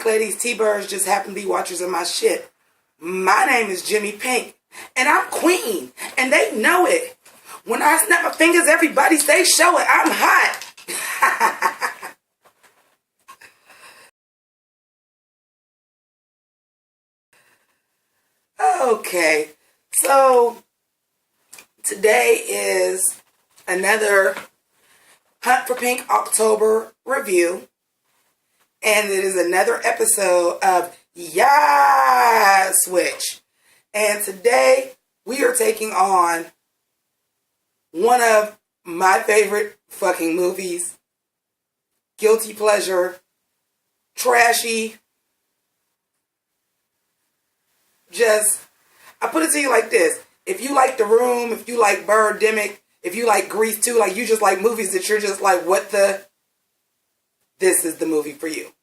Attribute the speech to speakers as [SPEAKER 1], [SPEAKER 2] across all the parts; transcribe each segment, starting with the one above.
[SPEAKER 1] Pynk ladies, T-Birds just happen to be watchers of my shit. My name is Jimmi Pynk, and I'm queen, and they know it. When I snap my fingers, everybody stay showing I'm hot. Okay, so today is another Hunt for Pynk October review, and it is another episode of Yaass Switch. And today we are taking on one of my favorite fucking movies, guilty pleasure, trashy. I put it to you like this. If you like The Room, if you like Birdemic, if you like Grease too, like you just like movies that you're just like, this is the movie for you.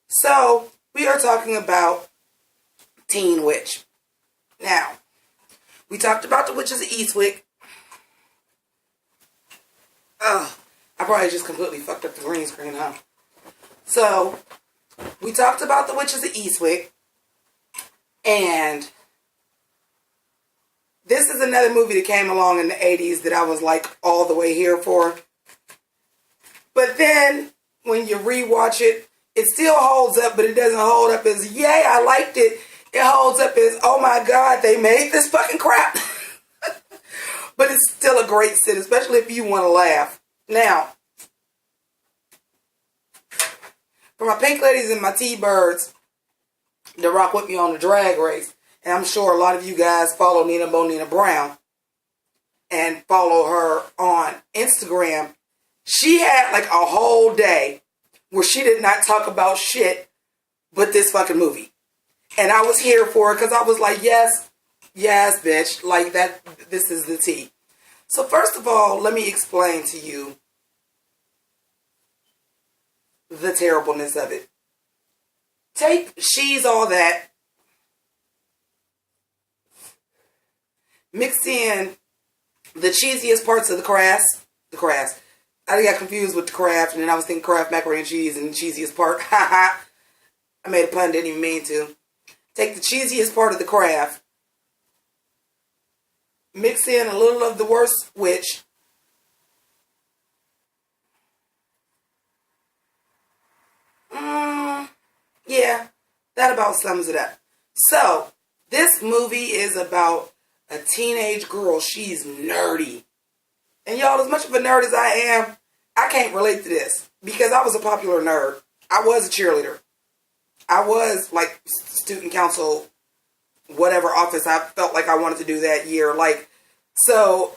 [SPEAKER 1] So, we are talking about Teen Witch. Now, we talked about The Witches of Eastwick. Oh, I probably just completely fucked up the green screen, huh? So, we talked about The Witches of Eastwick. And this is another movie that came along in the 80s that I was like all the way here for. But then when you rewatch it, it still holds up, but it doesn't hold up as, yay, I liked it. It holds up as, oh my God, they made this fucking crap. But it's still a great sit, especially if you want to laugh. Now, for my Pynk ladies and my T-Birds that rock with me on the drag race, and I'm sure a lot of you guys follow Nina Bonina Brown and follow her on Instagram. She had like a whole day where she did not talk about shit but this fucking movie. And I was here for it because I was like, yes, bitch, like that, this is the tea. So first of all, let me explain to you the terribleness of it. Take She's All That, mix in the cheesiest parts of the crafts. I got confused with the craft, and then I was thinking Kraft macaroni and cheese and the cheesiest part. I made a pun, didn't even mean to. Take the cheesiest part of the craft, mix in a little of the worst witch, yeah, that about sums it up. So, this movie is about a teenage girl. She's nerdy. And y'all, as much of a nerd as I am, I can't relate to this. Because I was a popular nerd. I was a cheerleader. I was, like, student council, whatever office I felt like I wanted to do that year. Like, so,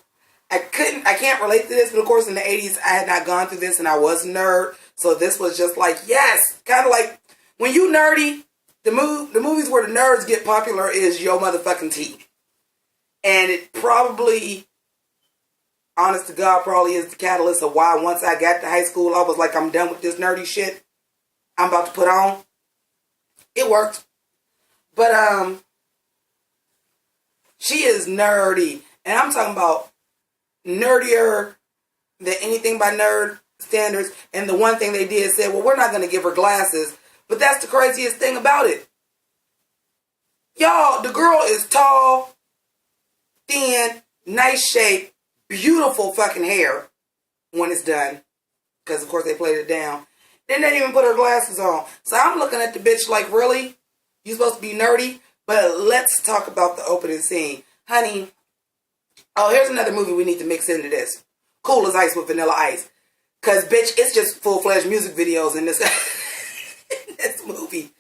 [SPEAKER 1] I can't relate to this. But, of course, in the 80s, I had not gone through this and I was a nerd. So, this was just like, yes, kind of like, when you nerdy, the movies where the nerds get popular is your motherfucking tea. And it probably, honest to God, probably is the catalyst of why once I got to high school, I was like, I'm done with this nerdy shit I'm about to put on. It worked. But, she is nerdy. And I'm talking about nerdier than anything by nerd standards. And the one thing they did said, well, we're not going to give her glasses. But that's the craziest thing about it. Y'all, the girl is tall, thin, nice shape, beautiful fucking hair when it's done. Because, of course, they played it down. Then they didn't even put her glasses on. So I'm looking at the bitch like, really? You supposed to be nerdy? But let's talk about the opening scene. Honey, oh, here's another movie we need to mix into this. Cool as Ice with Vanilla Ice. Because, bitch, it's just full-fledged music videos in this, in this movie.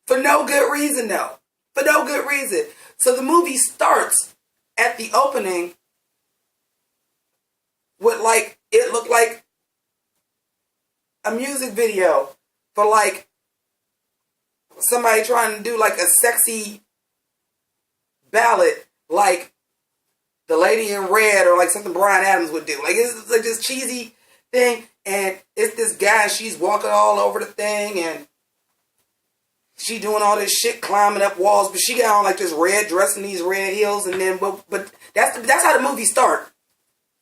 [SPEAKER 1] For no good reason, though. For no good reason. So the movie starts at the opening with, like, it looked like a music video for, like, somebody trying to do, like, a sexy ballad, like The Lady in Red or, like, something Bryan Adams would do. Like, it's like this cheesy thing, and it's this guy, she's walking all over the thing, and she doing all this shit, climbing up walls, but she got on like this red dress and these red heels, and then, but that's how the movie start.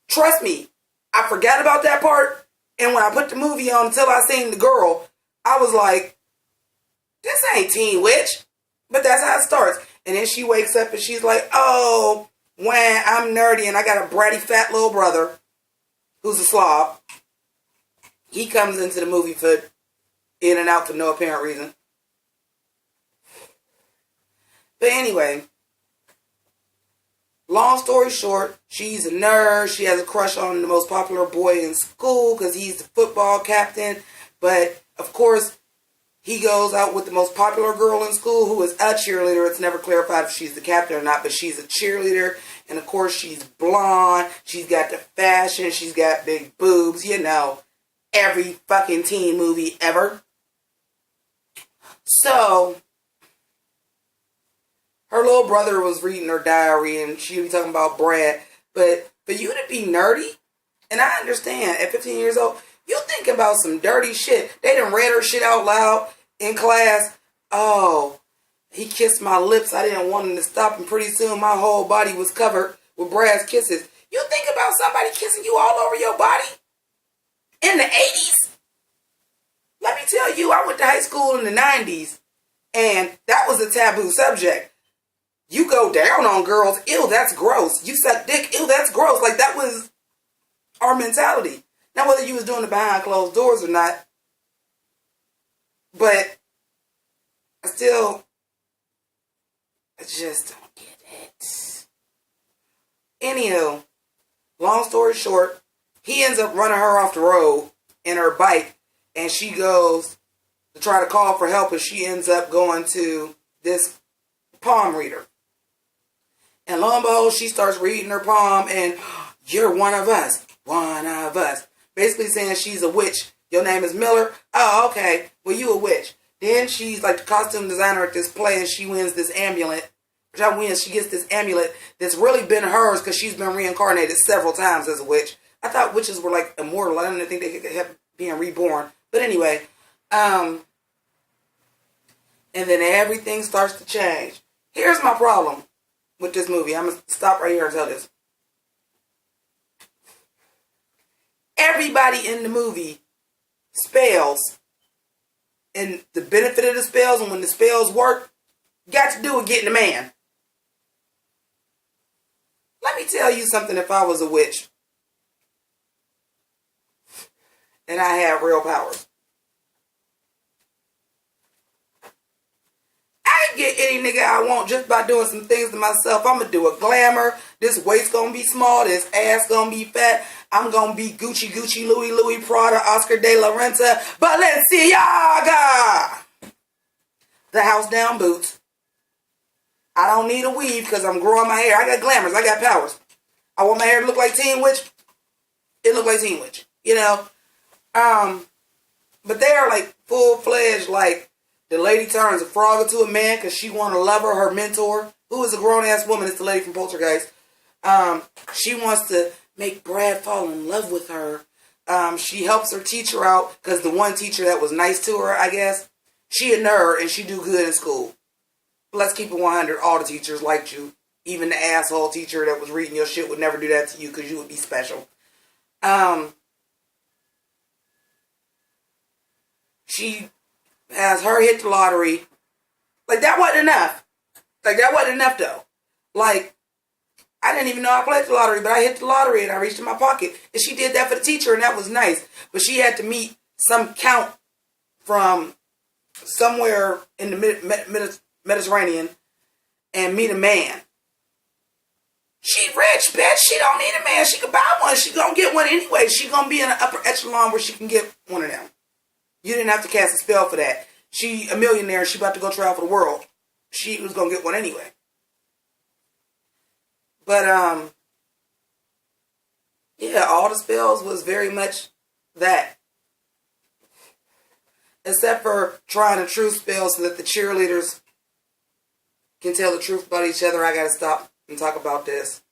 [SPEAKER 1] Trust me, I forgot about that part, and when I put the movie on until I seen the girl, I was like, this ain't Teen Witch. But that's how it starts. And then she wakes up and she's like, oh, when I'm nerdy and I got a bratty fat little brother who's a slob. He comes into the movie for in and out for no apparent reason. But anyway, long story short, she's a nerd. She has a crush on the most popular boy in school because he's the football captain. But, of course, he goes out with the most popular girl in school who is a cheerleader. It's never clarified if she's the captain or not, but she's a cheerleader. And, of course, she's blonde. She's got the fashion. She's got big boobs. You know, every fucking teen movie ever. So her little brother was reading her diary and she was talking about Brad. But for you to be nerdy, and I understand, at 15 years old, you think about some dirty shit. They done read her shit out loud in class. Oh, he kissed my lips. I didn't want him to stop. And pretty soon my whole body was covered with Brad's kisses. You think about somebody kissing you all over your body in the 80s? Let me tell you, I went to high school in the 90s. And that was a taboo subject. You go down on girls, ew, that's gross. You suck dick, ew, that's gross. Like, that was our mentality. Now, whether you was doing it behind closed doors or not, but I just don't get it. Anywho, long story short, he ends up running her off the road in her bike, and she goes to try to call for help, and she ends up going to this palm reader. And lo and behold, she starts reading her palm, and you're one of us. One of us. Basically saying she's a witch. Your name is Miller? Oh, okay. Well, you a witch. Then she's like the costume designer at this play, and she wins this amulet. She gets this amulet that's really been hers because she's been reincarnated several times as a witch. I thought witches were like immortal. I didn't think they could have being reborn. But anyway, and then everything starts to change. Here's my problem with this movie. I'm going to stop right here and tell this. Everybody in the movie spells, and the benefit of the spells, and when the spells work, got to do with getting a man. Let me tell you something. If I was a witch and I had real powers, I can get any nigga I want just by doing some things to myself. I'm going to do a glamour. This waist going to be small. This ass going to be fat. I'm going to be Gucci, Louis, Prada, Oscar de la Renta, Balenciaga. The house down boots. I don't need a weave because I'm growing my hair. I got glamours. I got powers. I want my hair to look like Teen Witch. It look like Teen Witch. You know? But they are like full-fledged, like, the lady turns a frog into a man because she want to love her mentor, who is a grown-ass woman. It's the lady from Poltergeist. She wants to make Brad fall in love with her. She helps her teacher out because the one teacher that was nice to her, I guess, she a nerd and she do good in school. But let's keep it 100. All the teachers liked you. Even the asshole teacher that was reading your shit would never do that to you because you would be special. She has her hit the lottery. Like, that wasn't enough. Like, that wasn't enough, though. Like, I didn't even know I played the lottery, but I hit the lottery and I reached in my pocket. And she did that for the teacher, and that was nice. But she had to meet some count from somewhere in the Mediterranean and meet a man. She rich, bitch. She don't need a man. She could buy one. She gonna get one anyway. She gonna be in an upper echelon where she can get one of them. You didn't have to cast a spell for that. She a millionaire. She about to go travel the world. She was gonna get one anyway. But yeah, all the spells was very much that. Except for trying a truth spell so that the cheerleaders can tell the truth about each other. I gotta stop and talk about this.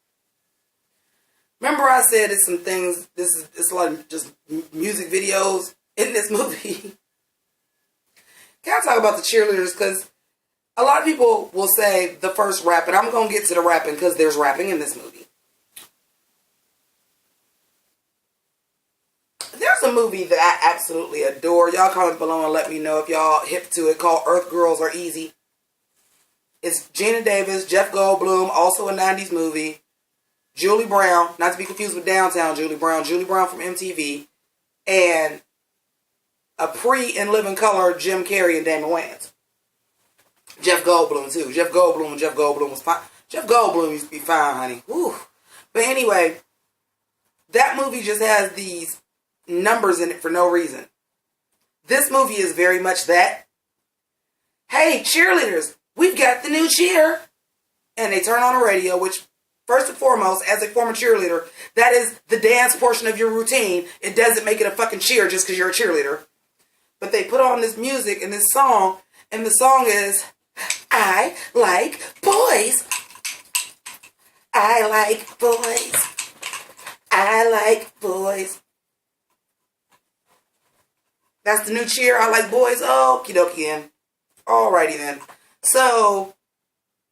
[SPEAKER 1] Remember I said it's some things, it's a lot of just music videos in this movie. Can I talk about the cheerleaders? Because a lot of people will say the first rap, and I'm going to get to the rapping because there's rapping in this movie. There's a movie that I absolutely adore. Y'all comment below and let me know if y'all hip to it, called Earth Girls Are Easy. It's Gina Davis, Jeff Goldblum, also a 90s movie. Julie Brown, not to be confused with Downtown Julie Brown from MTV. And a in living color Jim Carrey and Damon Wayans. Jeff Goldblum too. Jeff Goldblum was fine. Jeff Goldblum used to be fine, honey. Whew. But anyway, that movie just has these numbers in it for no reason. This movie is very much that. Hey, cheerleaders, we've got the new cheer. And they turn on the radio, which, first and foremost, as a former cheerleader, that is the dance portion of your routine. It doesn't make it a fucking cheer just because you're a cheerleader. But they put on this music and this song, and the song is, I like boys. I like boys. I like boys. That's the new cheer. I like boys. Okie dokie then. Alrighty then. So,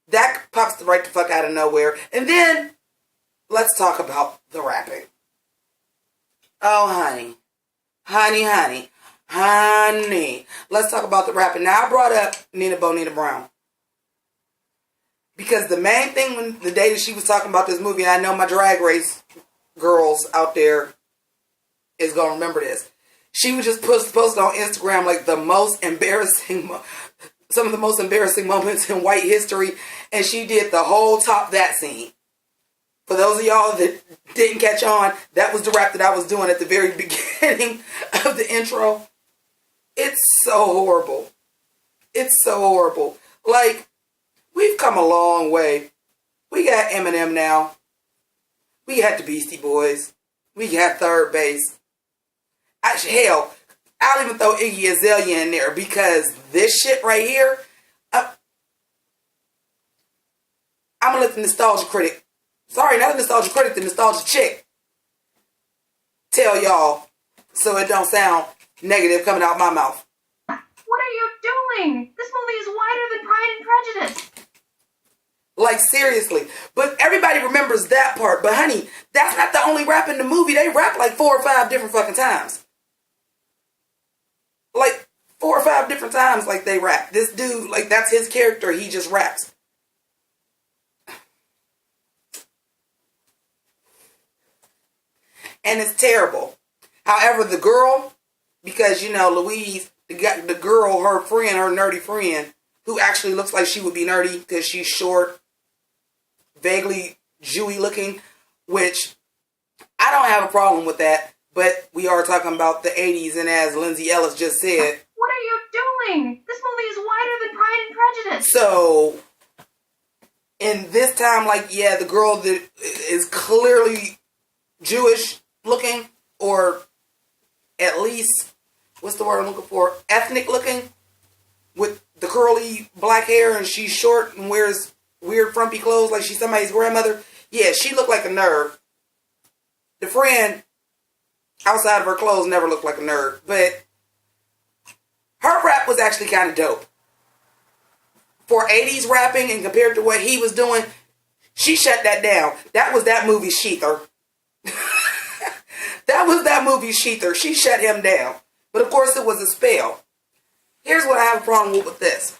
[SPEAKER 1] that pops right the fuck out of nowhere. And then, let's talk about the rapping. Oh, honey. Honey. Let's talk about the rapping. Now, I brought up Nina Brown. Because the main thing when the day that she was talking about this movie, and I know my Drag Race girls out there is going to remember this. She was just posted on Instagram like the most embarrassing, some of the most embarrassing moments in white history. And she did the whole Top That scene. For those of y'all that didn't catch on, that was the rap that I was doing at the very beginning of the intro. It's so horrible. It's so horrible. Like, we've come a long way. We got Eminem now. We got the Beastie Boys. We got Third Base. Hell, I'll even throw Iggy Azalea in there because this shit right here, I'm going to let the nostalgia critic, sorry, not the nostalgia critic, the nostalgia chick, tell y'all so it don't sound negative coming out my mouth.
[SPEAKER 2] What are you doing? This movie is wider than Pride and Prejudice.
[SPEAKER 1] Like, seriously. But everybody remembers that part. But, honey, that's not the only rap in the movie. They rap like 4 or 5 different fucking times. Like, 4 or 5 different times, like, they rap. This dude, like, that's his character. He just raps. And it's terrible. However, the girl, because, you know, Louise, the girl, her friend, her nerdy friend, who actually looks like she would be nerdy because she's short, vaguely Jewy looking, which I don't have a problem with that, but we are talking about the 80s, and as Lindsay Ellis just said,
[SPEAKER 2] what are you doing? This movie is wider than Pride and Prejudice.
[SPEAKER 1] So, in this time, like, yeah, the girl that is clearly Jewish looking, or at least, what's the word I'm looking for? Ethnic looking, with the curly black hair, and she's short and wears weird frumpy clothes like she's somebody's grandmother. Yeah, she looked like a nerd. The friend, outside of her clothes, never looked like a nerd. But her rap was actually kind of dope. For 80s rapping and compared to what he was doing, she shut that down. That was that movie Sheether. That was that movie Sheether. She shut him down. But of course it was a spell. Here's what I have a problem with this.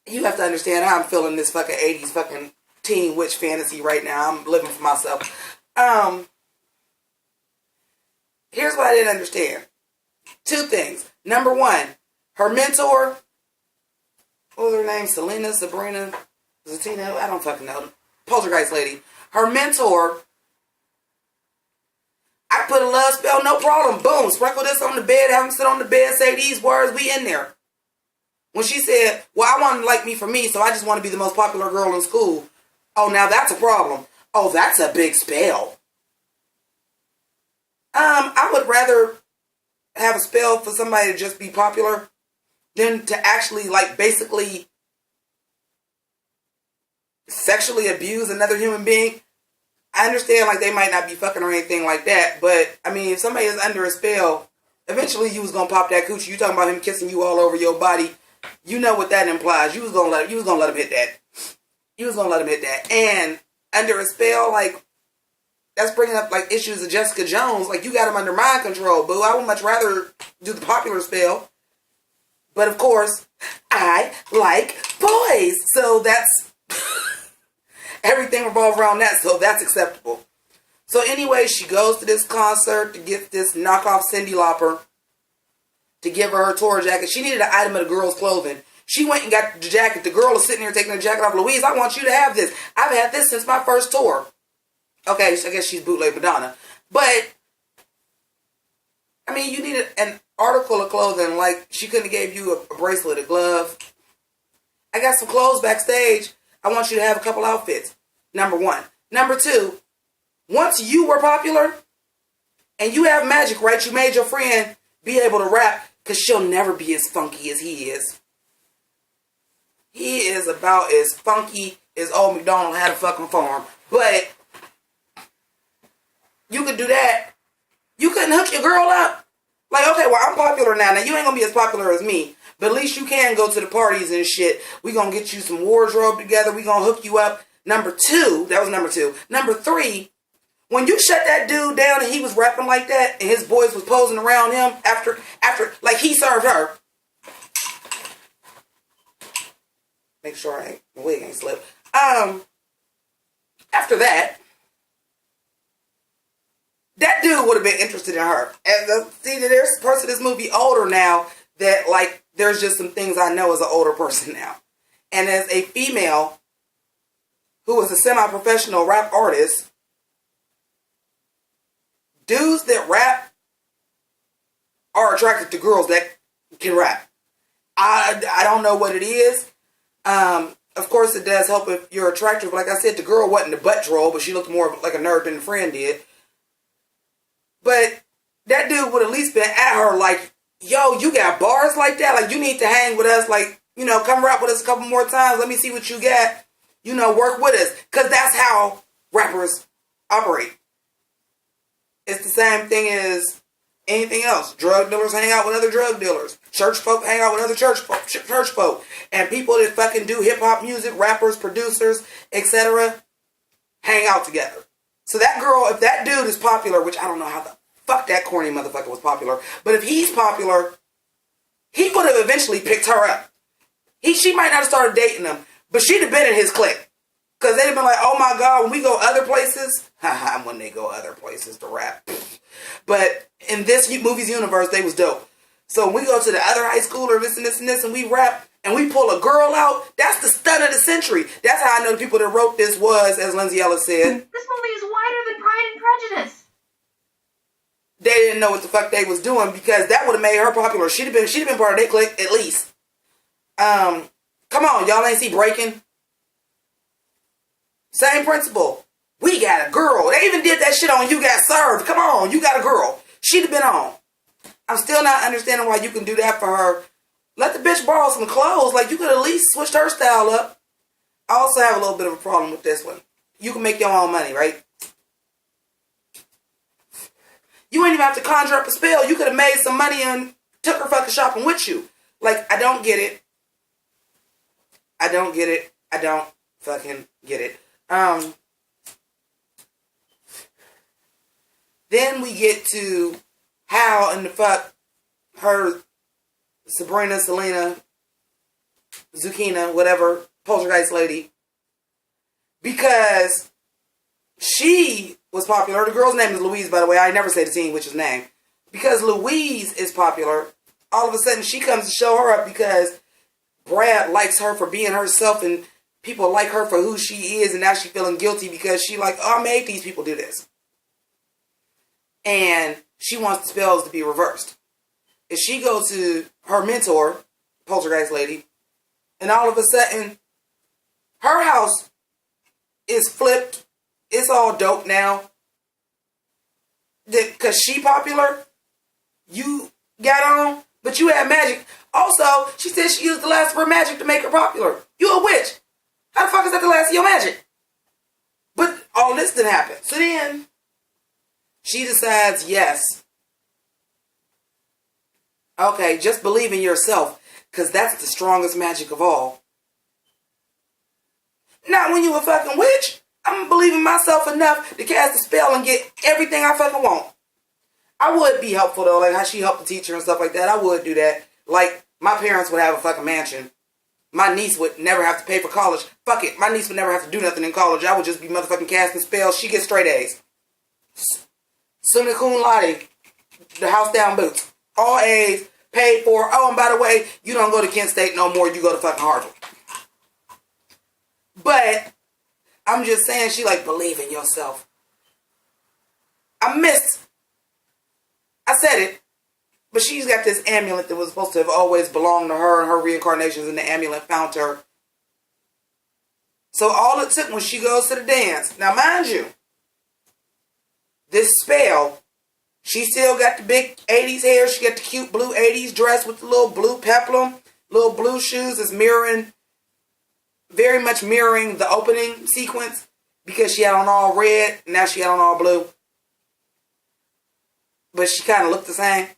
[SPEAKER 1] You have to understand how I'm feeling this fucking 80s fucking teen witch fantasy right now. I'm living for myself. Here's what I didn't understand. 2 things. Number 1, her mentor, what was her name? Sabrina, Zatina, I don't fucking know. Poltergeist lady. Her mentor, I put a love spell, no problem. Boom, sprinkle this on the bed, have him sit on the bed, say these words, we in there. When she said, well, I want to like me for me, so I just want to be the most popular girl in school. Oh, now that's a problem. Oh, that's a big spell. I would rather have a spell for somebody to just be popular than to actually, like, basically sexually abuse another human being. I understand, like, they might not be fucking or anything like that, but, I mean, if somebody is under a spell, eventually you was going to pop that coochie. You talking about him kissing you all over your body. You know what that implies. You was gonna let him hit that. You was gonna let him hit that. And under a spell, like, that's bringing up like issues of Jessica Jones. Like, you got him under mind control, boo. I would much rather do the popular spell. But of course, I like boys. So that's everything revolves around that. So that's acceptable. So anyway, she goes to this concert to get this knockoff Cyndi Lauper to give her tour jacket. She needed an item of the girl's clothing. She went and got the jacket. The girl is sitting there taking the jacket off. Louise, I want you to have this. I've had this since my first tour. Okay, so I guess she's bootleg Madonna. But, I mean, you needed an article of clothing. Like, she couldn't have gave you a bracelet, a glove. I got some clothes backstage. I want you to have a couple outfits. Number one. Number two, once you were popular and you have magic, right? You made your friend be able to rap because she'll never be as funky as he is. He is about as funky as old McDonald had a fucking farm. But you could do that. You couldn't hook your girl up. Like, okay, well, I'm popular now. Now, you ain't going to be as popular as me. But at least you can go to the parties and shit. We going to get you some wardrobe together. We going to hook you up. Number two, that was number two. Number three, when you shut that dude down and he was rapping like that and his boys was posing around him after like he served her. Make sure my wig ain't slipped. After that dude would have been interested in her. And see, there's parts of this movie older now that, like, there's just some things I know as an older person now. And as a female who is a semi-professional rap artist, dudes that rap are attracted to girls that can rap. I don't know what it is. Of course, it does help if you're attractive. Like I said, the girl wasn't a butt troll, but she looked more like a nerd than the friend did. But that dude would at least been at her like, yo, you got bars like that? Like, you need to hang with us. Like, you know, come rap with us a couple more times. Let me see what you got. You know, work with us. Because that's how rappers operate. It's the same thing as anything else. Drug dealers hang out with other drug dealers. Church folk hang out with other church folk. And people that fucking do hip-hop music, rappers, producers, etc., hang out together. So that girl, if that dude is popular, which I don't know how the fuck that corny motherfucker was popular, but if he's popular, he would have eventually picked her up. She might not have started dating him, but she'd have been in his clique. Because they'd have been like, oh my God, when we go other places, when they go other places to rap. But in this movie's universe, they was dope. So when we go to the other high school or this and this and this, and we rap, and we pull a girl out, that's the stunt of the century. That's how I know the people that wrote this was, as Lindsay Ellis said,
[SPEAKER 2] this movie is wider than Pride and Prejudice.
[SPEAKER 1] They didn't know what the fuck they was doing because that would have made her popular. She'd have been part of their clique at least. Come on, y'all ain't see Breaking? Same principle. We got a girl. They even did that shit on You Got Served. Come on, you got a girl. She'd have been on. I'm still not understanding why you can do that for her. Let the bitch borrow some clothes. Like, you could at least switch her style up. I also have a little bit of a problem with this one. You can make your own money, right? You ain't even have to conjure up a spell. You could have made some money and took her fucking shopping with you. Like, I don't get it. I don't get it. I don't fucking get it. Then we get to how in the fuck her Sabrina, Selena, Zucchina, whatever, poltergeist lady, because she was popular. The girl's name is Louise, by the way. I never say the teen witch's name. Because Louise is popular, all of a sudden she comes to show her up because Brad likes her for being herself and people like her for who she is, and now she's feeling guilty because she like, oh, I made these people do this. And she wants the spells to be reversed. If she goes to her mentor, poltergeist lady, and all of a sudden her house is flipped. It's all dope now. Because she popular, you got on, but you had magic. Also, she said she used the last of her magic to make her popular. You a witch. How the fuck is that the last of your magic? But all this didn't happen. So then she decides, yes. Okay, just believe in yourself, because that's the strongest magic of all. Not when you a fucking witch. I'm believing myself enough to cast a spell and get everything I fucking want. I would be helpful though, like how she helped the teacher and stuff like that. I would do that. Like, my parents would have a fucking mansion. My niece would never have to pay for college. Fuck it. My niece would never have to do nothing in college. I would just be motherfucking casting spells. She gets straight A's. Summa cum laude. The house down boots. All A's. Paid for. Oh, and by the way, you don't go to Kent State no more. You go to fucking Harvard. But, I'm just saying, she like, believe in yourself. I said it. But she's got this amulet that was supposed to have always belonged to her, and her reincarnations, and the amulet found her. So all it took when she goes to the dance. Now, mind you, this spell, she still got the big 80s hair. She got the cute blue 80s dress with the little blue peplum, little blue shoes. It's mirroring, very much mirroring the opening sequence, because she had on all red, and now she had on all blue. But she kind of looked the same.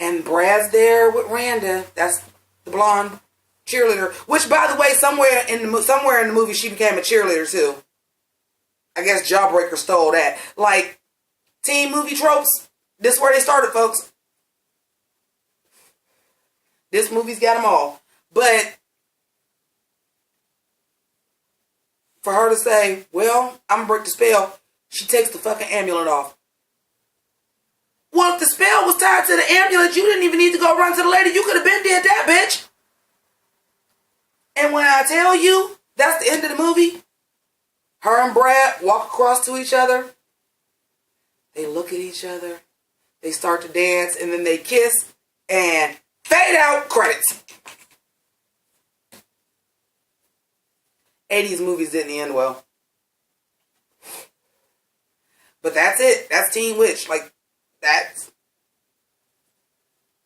[SPEAKER 1] And Brad's there with Randa. That's the blonde cheerleader. Which, by the way, somewhere in the movie, she became a cheerleader too. I guess Jawbreaker stole that. Like, teen movie tropes. This is where they started, folks. This movie's got them all. But for her to say, well, I'm gonna break the spell, she takes the fucking amulet off. Well, if the spell was tied to the amulet, you didn't even need to go run to the lady. You could have been did that, bitch. And when I tell you, that's the end of the movie. Her and Brad walk across to each other. They look at each other. They start to dance, and then they kiss, and fade out, credits. 80s movies didn't end well. But that's it. That's Teen Witch. Like,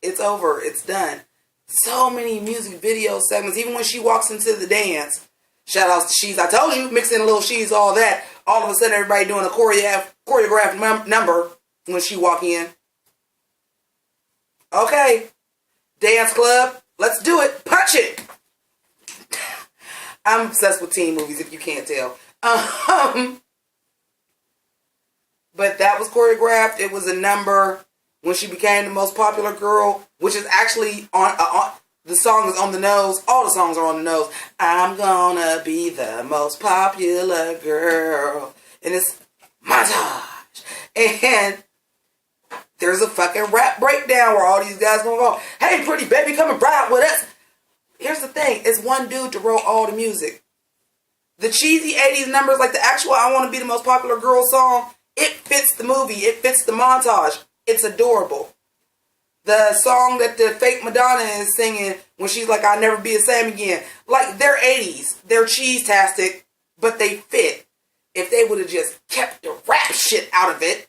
[SPEAKER 1] it's over. It's done. So many music video segments. Even when she walks into the dance, shout out to She's. I told you, mix in a little She's, all that. All of a sudden, everybody doing a choreographed number when she walk in. Okay, dance club. Let's do it. Punch it. I'm obsessed with teen movies, if you can't tell. But that was choreographed. It was a number when she became the most popular girl, which is actually on the song is on the nose. All the songs are on the nose. I'm gonna be the most popular girl. And it's montage. And there's a fucking rap breakdown where all these guys gonna go, hey, pretty baby, come and ride with us. Here's the thing. It's one dude to wrote all the music. The cheesy 80s numbers, like the actual I Want to Be the Most Popular Girl song, it fits the movie. It fits the montage. It's adorable. The song that the fake Madonna is singing when she's like, I'll never be the same again. Like, they're 80s. They're cheese-tastic, but they fit. If they would have just kept the rap shit out of it,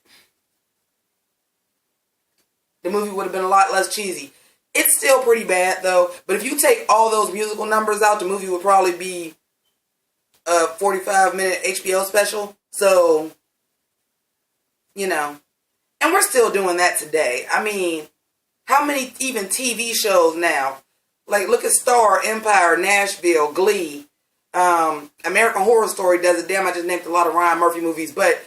[SPEAKER 1] the movie would have been a lot less cheesy. It's still pretty bad, though. But if you take all those musical numbers out, the movie would probably be a 45-minute HBO special. So, you know. And we're still doing that today. I mean, how many even TV shows now? Like, look at Star, Empire, Nashville, Glee. American Horror Story does it. Damn, I just named a lot of Ryan Murphy movies. But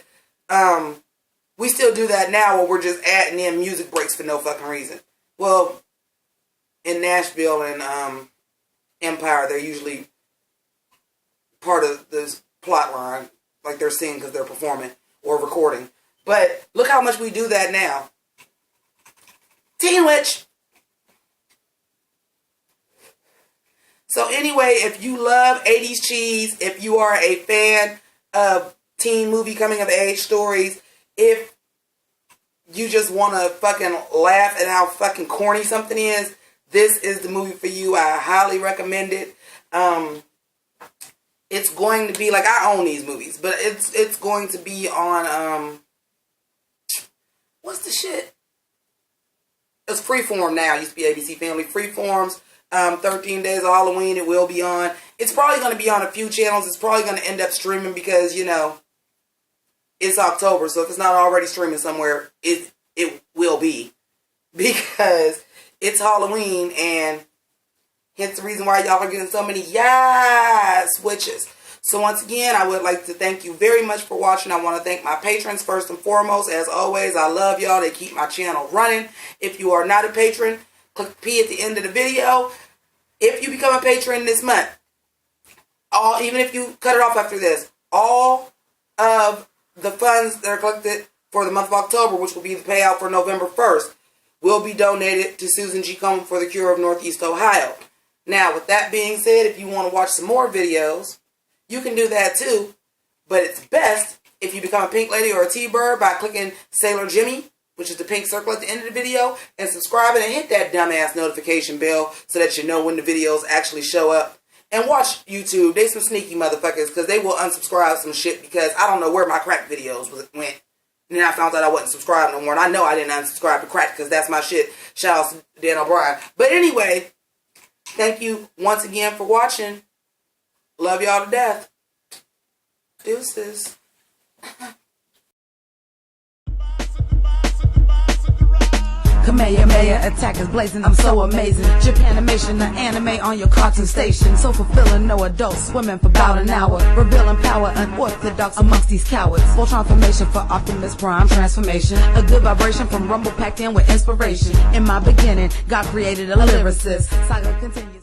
[SPEAKER 1] we still do that now where we're just adding in music breaks for no fucking reason. Well, in Nashville and Empire, they're usually part of this plot line. Like they're singing because they're performing or recording. But look how much we do that now. Teen Witch. So anyway, if you love 80s cheese, if you are a fan of teen movie coming of age stories, if you just want to fucking laugh at how fucking corny something is, this is the movie for you. I highly recommend it. It's going to be, like, I own these movies, but it's going to be on, what's the shit? It's Freeform now. It used to be ABC Family. Freeform's 13 Days of Halloween. It will be on. It's probably going to be on a few channels. It's probably going to end up streaming because, you know, it's October. So if it's not already streaming somewhere, it will be. Because it's Halloween, and hence the reason why y'all are getting so many Yaass witches. So once again, I would like to thank you very much for watching. I want to thank my patrons first and foremost. As always, I love y'all. They keep my channel running. If you are not a patron, click P at the end of the video. If you become a patron this month, even if you cut it off after this, all of the funds that are collected for the month of October, which will be the payout for November 1st, will be donated to Susan G. Komen for the cure of Northeast Ohio. Now, with that being said, if you want to watch some more videos, you can do that too. But it's best if you become a pink lady or a T-bird by clicking Sailor Jimmi, which is the pink circle at the end of the video, and subscribing and hit that dumbass notification bell so that you know when the videos actually show up. And watch YouTube. They some sneaky motherfuckers because they will unsubscribe some shit because I don't know where my crack videos went. And then I found out I wasn't subscribed no more. And I know I didn't unsubscribe to crack because that's my shit. Shout out to Dan O'Brien. But anyway, thank you once again for watching. Love y'all to death. Deuces.
[SPEAKER 3] Kamehameha attack is blazing, I'm so amazing. Japanimation, the anime on your cartoon station. So fulfilling, no adults swimming for about an hour. Revealing power, unorthodox amongst these cowards. Full transformation for Optimus Prime transformation. A good vibration from Rumble packed in with inspiration. In my beginning, God created a lyricist. Saga continues.